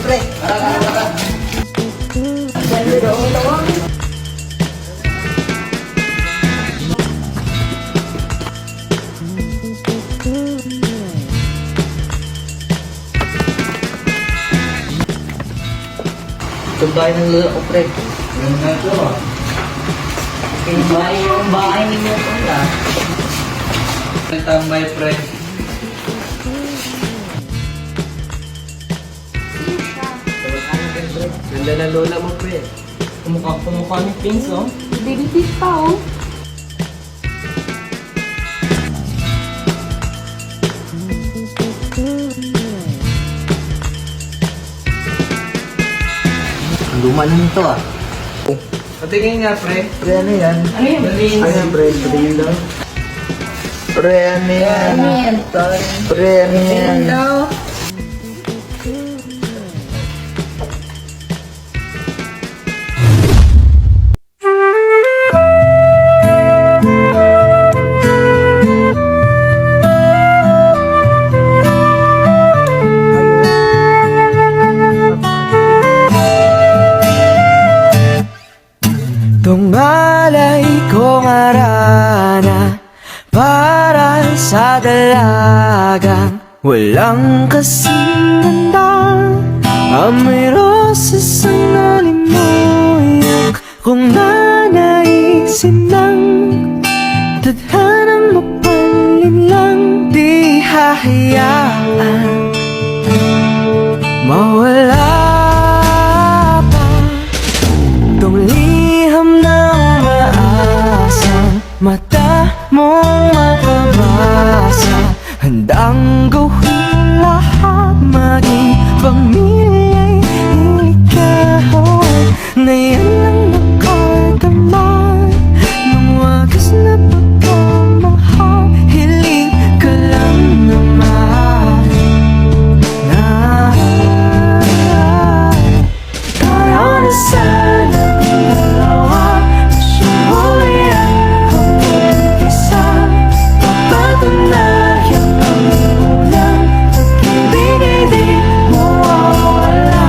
pre. Tara. Itong bahay ng lula ko, pre. Ganun na ito ah. Yung bahay ni mo po na. Tambay, pre. Ganda na lola mo, pre. Kumukha ni Pins, oh. Baby fish pa, oh. Ang luma na nito ah. Patingin nga, pre. Pre, ano yan? Ano yun, Pins? Ano yan, pre? Patingin daw. Pre, ano yan? Ano yan? Pre, ano yan? Daw. Tungalay kong arana para sa dalagang walang kasing ganda. Amoy roses ang nalimuyak kung nanaisin ng tadhanang mapalin lang. Di hahayaan mawala pa tong liham ng maasang mata mong makabasa. Handang gawin lahat, maging pamilya'y ikaw na yan lang nakadama ng wagas na pagkamahal. Hiling ka lang naman na tayo na sana dalawa. Sumulit ang umpisa, papatunayan ang unang pag-ibig ay di mawawalan.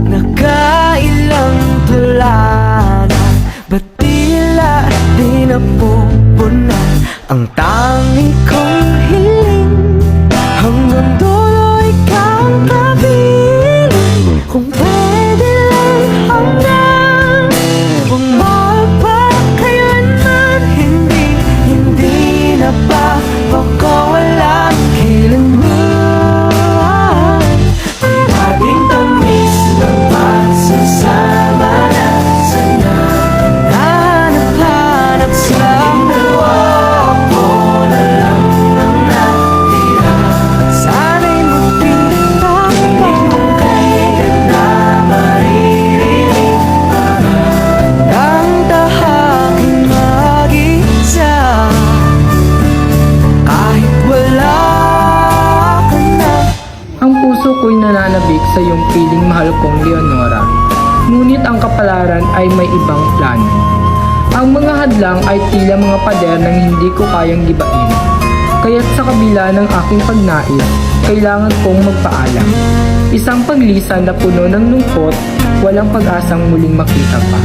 Nakailang tula na, ba't tila di napupunan ang tangi kong hiling? Hanggang dulo ikaw ang kapiling. Kung pwede lang hanggang bumalik pa kailanman. Hindi na ba baka walang kailanman. Di ating tamis ng pagsasama na sana hanap-hanap sa dalawa. Ako na lang ang natira at sana'y magpinta. Piling mong kailan na maririnig ang tahaking mag-isa. Kahit wala ka na. Ang puso ko'y nananabik sa iyong piling mahal kong Leonora. Ngunit ang kapalaran ay may ibang plano. Ang mga hadlang ay tila mga pader nang hindi ko kayang gibain. Kaya't sa kabila ng aking pagnais, kailangan kong magpaalam. Isang paglisan na puno ng lungkot, walang pag-asang muling makita pa.